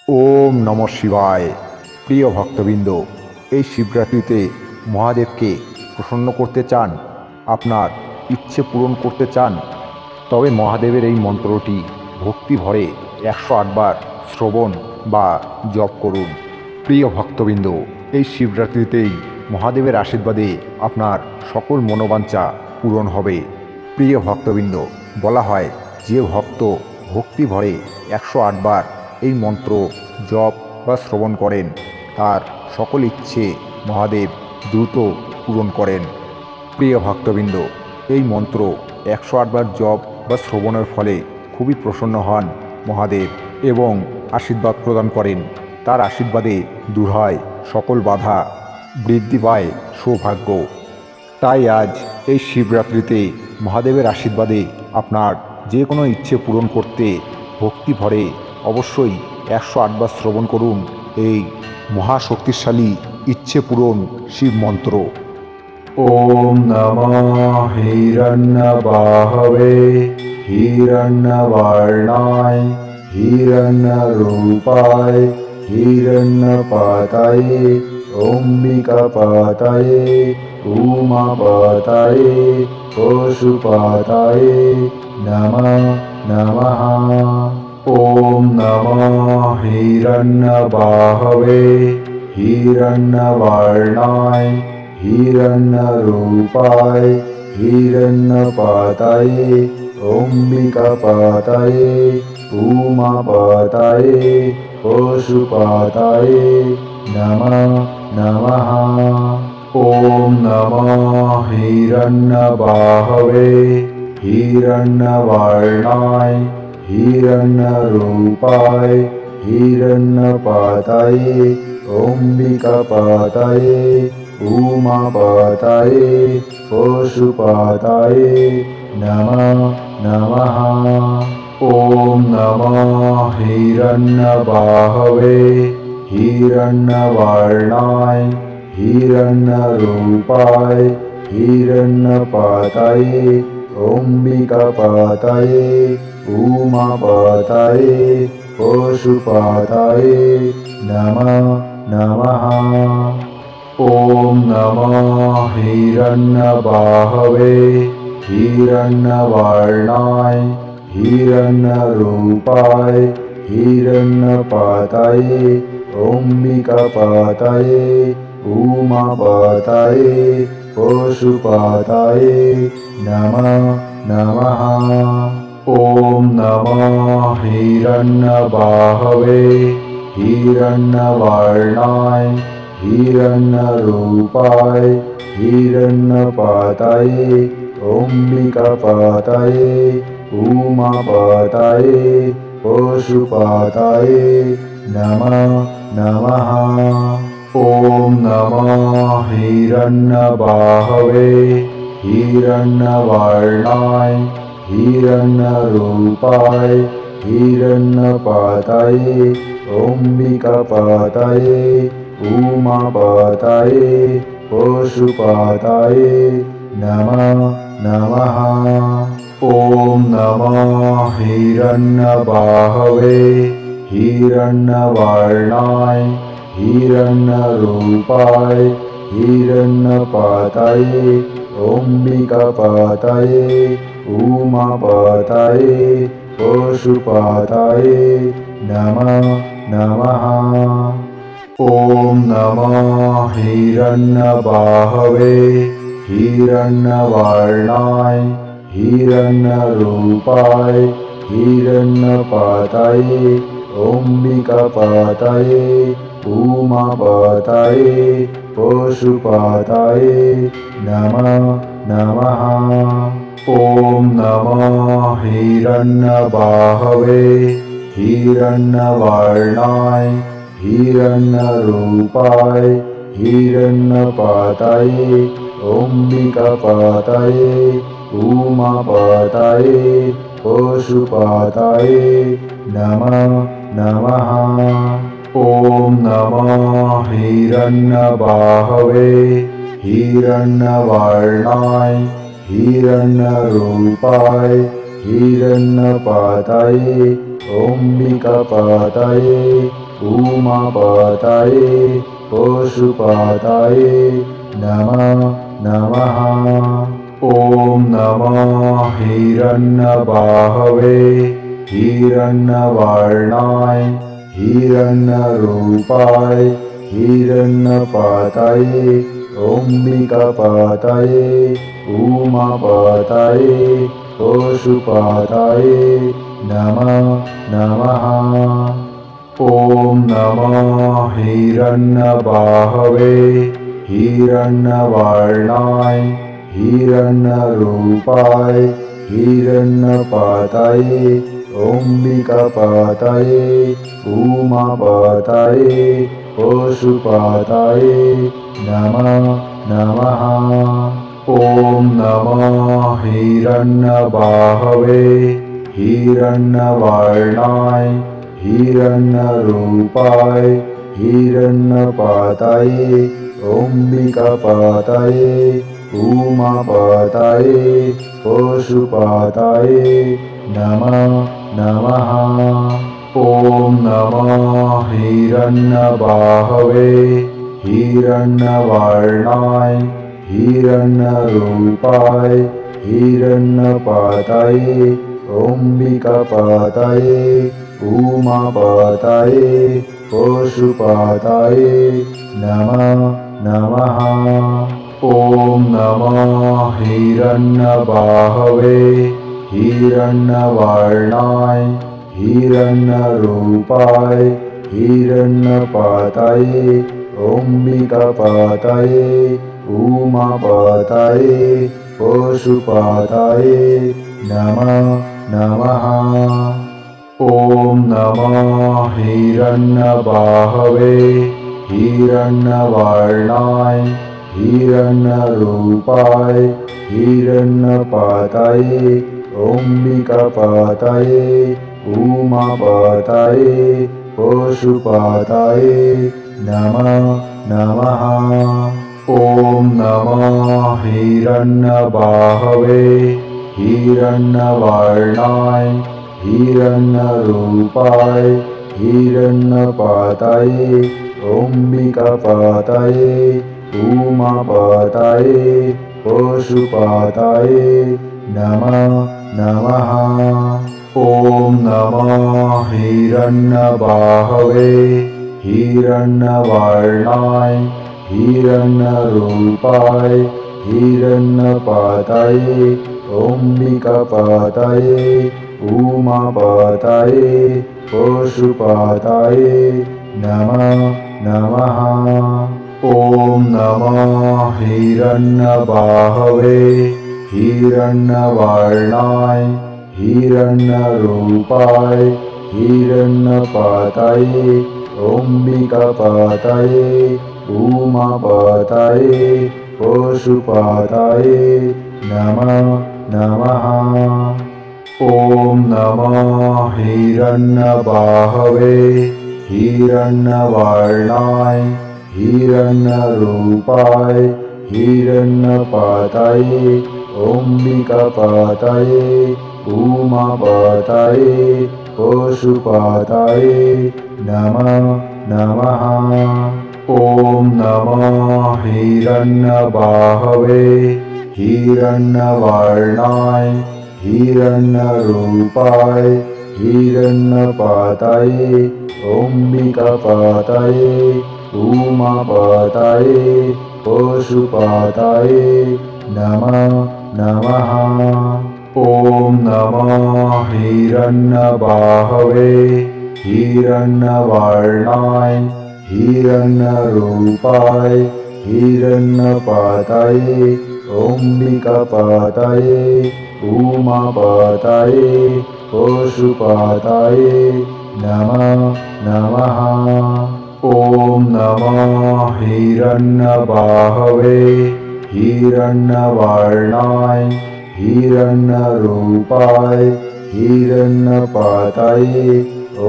ওম নমঃ শিবায়। প্রিয় ভক্তবৃন্দ, এই শিবরাত্রিতে মহাদেবকে প্রসন্ন করতে চান, আপনার ইচ্ছে পূরণ করতে চান, তবে মহাদেবের এই মন্ত্রটি ভক্তি ভরে 108 বার শ্রবণ বা জপ করুন। প্রিয় ভক্তবৃন্দ, এই শিবরাত্রিতেই মহাদেবের আশীর্বাদে আপনার সকল মনোবাঞ্ছা পূরণ হবে। প্রিয় ভক্তবৃন্দ, বলা হয় যে ভক্ত ভক্তি ভরে 108 বার এই মন্ত্র জপ বা শ্রবণ করেন, তার সকল ইচ্ছে মহাদেব দ্রুত পূরণ করেন। প্রিয় ভক্তবৃন্দ, এই মন্ত্র 108 বার জপ বা শ্রবণের ফলে খুবই প্রসন্ন হন মহাদেব এবং আশীর্বাদ প্রদান করেন। তার আশীর্বাদে দূর হয় সকল বাধা, বৃদ্ধি পায় সৌভাগ্য। তাই আজ এই শিবরাত্রিতে মহাদেবের আশীর্বাদে আপনার যে কোনো ইচ্ছে পূরণ করতে ভক্তি ভরে অবশ্যই 108 বার শ্রবণ করুন এই মহাশক্তিশালী ইচ্ছে পূরণ শিব মন্ত্র। ওম নমঃ হিরণ্যবাহবে হিরণ্যবর্ণায় হিরণ্যরূপায় হিরণ্যপাতায়ে অম্বিকাপাতায়ে উমাপাতায়ে পশুপাতায়ে নমঃ নমঃ। ওম নমঃ হিরণ্যবাহবে হিরণ্যবর্ণায় হিরণ্যরূপায় হিরণ্যপাতায়ে অম্বিকাপাতায়ে উমাপাতায়ে পশুপাতায়ে নমঃ নমঃ। ওম নমঃ হিরণ্যবাহবে হিরণ্যবর্ণায় হিরণ্যরূপায় হিরণ্যপাতায়ে অম্বিকাপাতায়ে উমাপাতায়ে পশুপাতায়ে নমঃ নমঃ। ওম নমঃ হিরণ্যবাহবে হিরণ্যবর্ণায় হিরণ্যরূপায় হিরণ্যপাতায়ে অম্বিকাপাতায়ে উমাপাতায়ে পশুপাতায়ে নমঃ নমঃ। ওম নমঃ হিরণ্যবাহবে হিরণ্যবর্ণায় হিরণ্যরূপায় হিরণ্যপাতায়ে অম্বিকাপাতায়ে উমাপাতায়ে পশুপাতায়ে নমঃ নমঃ। ওম নমঃ হিরণ্যবাহবে হিরণ্যবর্ণায় হিরণ্যরূপায় হিরণ্যপাতায়ে অম্বিকাপাতায়ে উমাপাতায়ে পশুপাতায়ে নমঃ নমঃ। ওম নমঃ হিরণ্যবাহবে হিরণ্যবর্ণায় হিরণ্যরূপায় হিরণ্যপাতায়ে অম্বিকাপাতায়ে উমাপাতায়ে পশুপাতায়ে নমঃ নমঃ। ওম নমঃ হিরণ্যবাহবে হিরণ্যবর্ণায় হিরণ্যরূপায় হিরণ্যপাতায়ে অম্বিকাপাতায়ে উমাপাতায়ে পশুপাতায়ে নমঃ নমঃ। ওম নমঃ হিরণ্যবাহবে হিরণ্যবর্ণায় হিরণ্যরূপায় হিরণ্যপাতায়ে অম্বিকাপাতায়ে উমাপাতায়ে পশুপাতায়ে নমঃ নমঃ। ওম নমঃ হিরণ্যবাহবে হিরণ্যবর্ণায় হিরণ্যরূপায় হিরণ্যপাতায়ে অম্বিকাপাতায়ে উমাপাতায়ে পশুপাতায়ে নমঃ নমঃ। ওম নমঃ হিরণ্যবাহবে হিরণ্যবর্ণায় হিরণ্যরূপায় হিরণ্যপাতায়ে অম্বিকাপাতায়ে উমাপাতায়ে পশুপাতায়ে নমঃ নমঃ। ওম নমঃ হিরণ্যবাহবে হিরণ্যবর্ণায় হিরণ্যরূপায় হিরণ্যপাতায়ে অম্বিকাপাতায়ে উমাপাতায়ে পশুপাতায়ে নমঃ নমঃ। ওম নমঃ হিরণ্যবাহবে হিরণ্যবর্ণায় হিরণ্যরূপায় হিরণ্যপাতায়ে অম্বিকাপাতায়ে উমাপাতায়ে পশুপাতায়ে নমঃ নমঃ। ওম নমঃ হিরণ্যবাহবে হিরণ্যবর্ণায় হিরণ্যরূপায় হিরণ্যপাতায়ে অম্বিকাপাতায়ে উমাপাতায়ে পশুপাতায়ে নমঃ নমঃ। ওম নমঃ হিরণ্যবাহবে হিরণ্যবর্ণায় হিরণ্যরূপায় হিরণ্যপাতায়ে অম্বিকাপাতায়ে উমাপাতায়ে পশুপাতায়ে নমঃ নমঃ। ওম নমঃ হিরণ্যবাহবে হিরণ্যবর্ণায় হিরণ্যরূপায় হিরণ্যপাতায়ে অম্বিকাপাতায়ে উমাপাতায়ে পশুপাতায়ে নমঃ নমঃ। ওম নমঃ হিরণ্যবাহবে হিরণ্যবর্ণায় হিরণ্যরূপায় হিরণ্যপাতায়ে অম্বিকাপাতায়ে উমাপাতায়ে পশুপাতায়ে নমঃ নমঃ। ওম নমঃ হিরণ্যবাহবে হিরণ্যবর্ণায় হিরণ্যরূপায় হিরণ্যপাতায়ে অম্বিকাপাতায়ে উমাপাতায়ে পশুপাতায়ে নমঃ নমঃ। ওম নমঃ হিরণ্যবাহবে হিরণ্যবর্ণায় হিরণ্যরূপায় হিরণ্যপাতায়ে অম্বিকাপাতায়ে উমাপাতায়ে পশুপাতায়ে নমঃ নমঃ। ওম নমঃ হিরণ্যবাহবে হিরণ্যবর্ণায় হিরণ্যরূপায় হিরণ্যপাতায়ে অম্বিকাপাতায়ে উমাপাতায়ে পশুপাতায়ে নমঃ নমঃ। ওম নমঃ হিরণ্যবাহবে হিরণ্যবর্ণায় হিরণ্যরূপায় হিরণ্যপাতায়ে অম্বিকাপাতায়ে উমাপাতায়ে পশুপাতায়ে নমঃ নমঃ। ওম নমঃ হিরণ্যবাহবে হিরণ্যবর্ণায় হিরণ্যরূপায় হিরণ্যপাতায়ে অম্বিকাপাতায়ে উমাপাতায়ে পশুপাতায়ে নমঃ নমঃ। ওম নমঃ হিরণ্যবাহবে হিরণ্যবর্ণায় হিরণ্যরূপায় হিরণ্যপাতায়ে অম্বিকাপাতায়ে উমাপাতায়ে পশুপাতায়ে নমঃ নমঃ। ওম নমঃ হিরণ্যবাহবে হিরণ্যবর্ণায় হিরণ্যরূপায় হিরণ্যপাতায়ে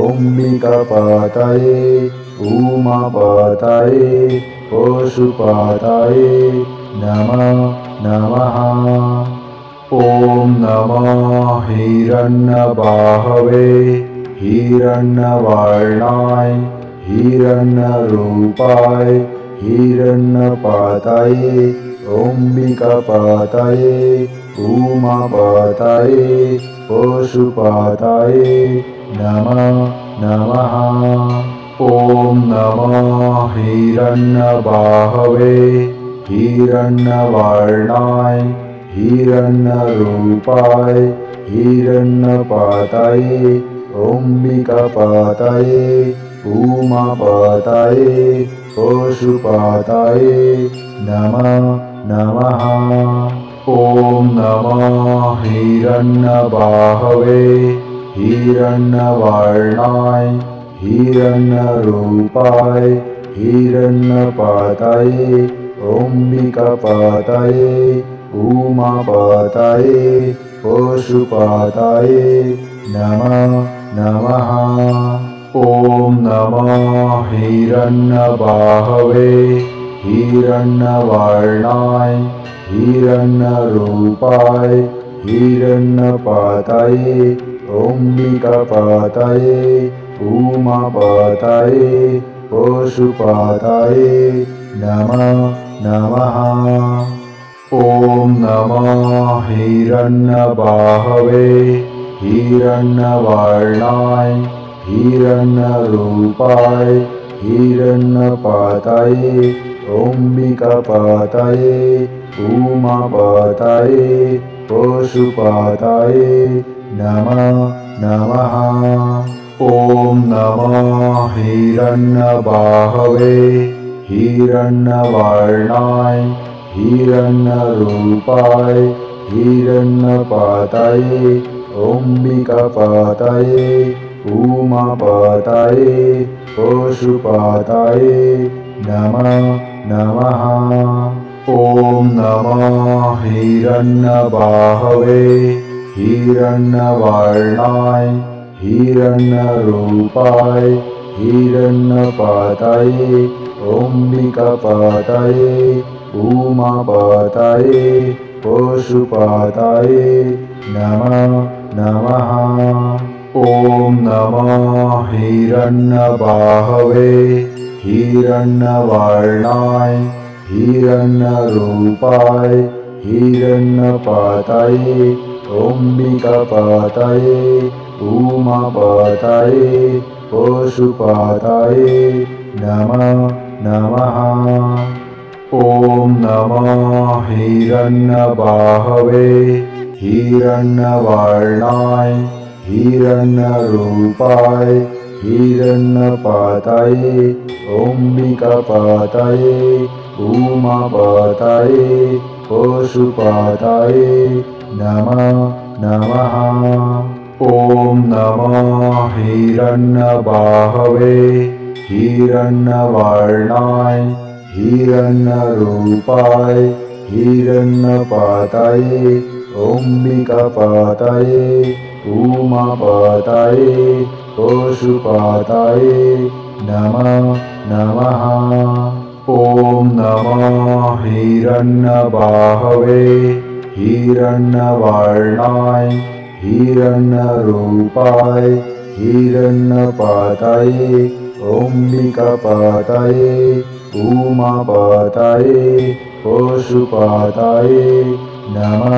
অম্বিকাপাতায়ে উমাপাতায়ে পশুপাতায়ে নমঃ নমঃ। ওম নমঃ হিরণ্যবাহবে हिरण्यवर्णाय हिरण्यरूपाय हिरण्यपाताये अम्बिकापाताये उमापाताये पशुपाताये नमः नमः। ॐ नमः हिरण्यबाहवे हिरण्यवर्णाय हिरण्यरूपाय हिरण्यपाताये अम्बिकापाताये उमापाताये पशुपाताये नमः नमः। ॐ नमः हिरण्यबाहवे हिरण्यवर्णाय हिरण्यरूपाय हिरण्यपाताये अम्बिकापाताये उमापाताये पशुपाताये नमः नमः। ॐ नमः हिरण्यबाहवे हिरण्यवर्णाय हिरण्यरूपाय हिरण्यपाताये अम्बिकापाताये उमापाताये पशुपाताये नमः नमः। ॐ नमः हिरण्यबाहवे हिरण्यवर्णाय हिरण्यरूपाय हिरण्यपाताये अम्बिकापाताये उमापाताये पशुपाताये नमः नमः। ॐ नमः हिरण्यबाहवे हिरण्यवर्णाय हिरण्यरूपाय हिरण्यपाताये अम्बिकापाताये उमापाताये पशुपाताये नमः नमः। ॐ नमः हिरण्यबाहवे हिरण्यवर्णाय हिरण्यरूपाय हिरण्यपाताये अम्बिकापाताये उमापाताये पशुपाताये नमः नमः। ॐ नमः हिरण्यबाहवे हिरण्यवर्णाय हिरण्यरूपाय हिरण्यपाताये अम्बिकापाताये उमापाताये पशुपाताये नमः नमः। ॐ नमः हिरण्यबाहवे हिरण्यवर्णाय हिरण्यरूपाय हिरण्यपाताये अम्बिकापाताये उमापाताये पशुपाताये नमः नमः। ॐ नमः हिरण्यबाहवे हिरण्यवर्णाय हिरण्यरूपाय हिरण्यपाताये अम्बिकापाताये उमापाताये पशुपाताये नमः नमः। ॐ नमः हिरण्यबाहवे हिरण्यवर्णाय हिरण्यरूपाय हिरण्यपाताये अम्बिकापाताये उमापाताये पशुपाताये नमः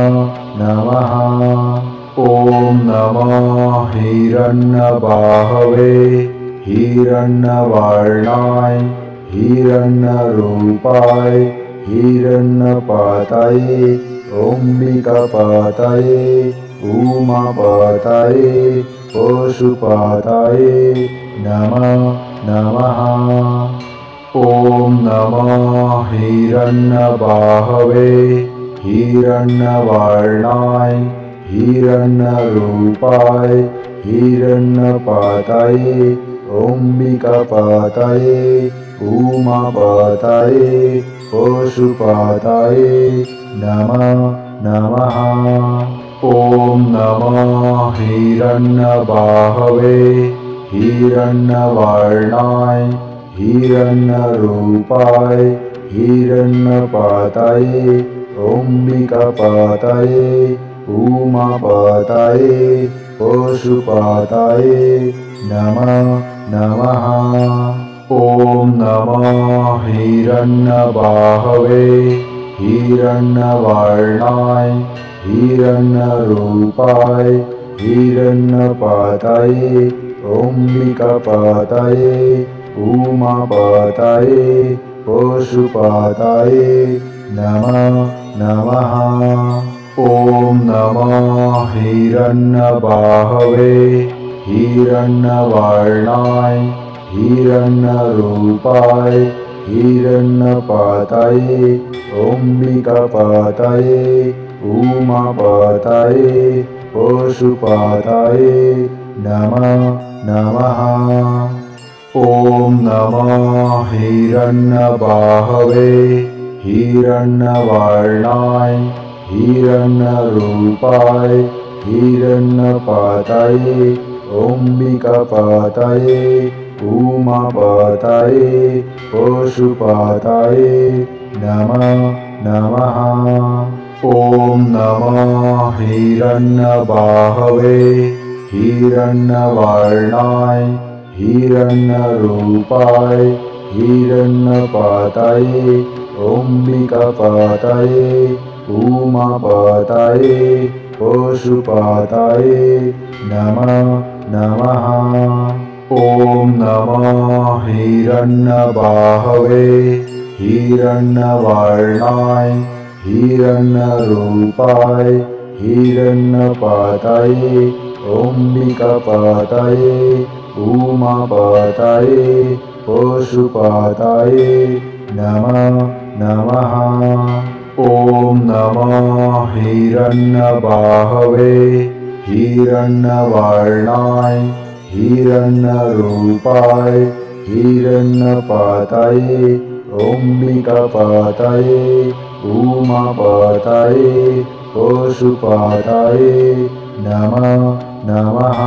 नमः। ॐ नमः हिरण्यबाहवे हिरण्यवर्णाय हिरण्यरूपाय हिरण्यपाताये अम्बिकापाताये उमापाताये पशुपाताये नमः नमः। ॐ नमः हिरण्यबाहवे हिरण्यवर्णाय हिरण्यरूपाय हिरण्यपाताये अम्बिकापाताये उमापाताये पशुपाताये नमः नमः। ॐ नमः हिरण्यबाहवे हिरण्यवर्णाय हिरण्यरूपाय हिरण्यपाताये अम्बिकापाताये उमापाताये पशुपतये नमः। ॐ नमः हिरण्यबाहवे हिरण्यवर्णाय हिरण्यरूपाय हिरण्यपतये अम्बिकापतये उमापतये पशुपतये नमः। ॐ नमः हिरण्यबाहवे हिरण्यवर्णाय हिरण्यरूपाय हिरण्यपतये अम्बिकापतये उमापतये पशुपतये नमः। ॐ नमः हिरण्यबाहवे हिरण्यवर्णाय हिरण्यरूपाय हिरण्यपतये अम्बिकापतये उमापतये पशुपतये नमः। ॐ नमः हिरण्यबाहवे हिरण्यवर्णाय हिरण्यरूपाय हिरण्यपतये अम्बिकापतये उमापतये पशुपतये नमः। ॐ नमः हिरण्यबाहवे हिरण्यवर्णाय हिरण्यरूपाय हिरण्यपतये अम्बिकापतये उमापतये पशुपतये नमः। ॐ नमः हिरण्यबाहवे हिरण्यवर्णाय हिरण्यरूपाय हिरण्यपतये अम्बिकापतये उमापतये पशुपतये नमः।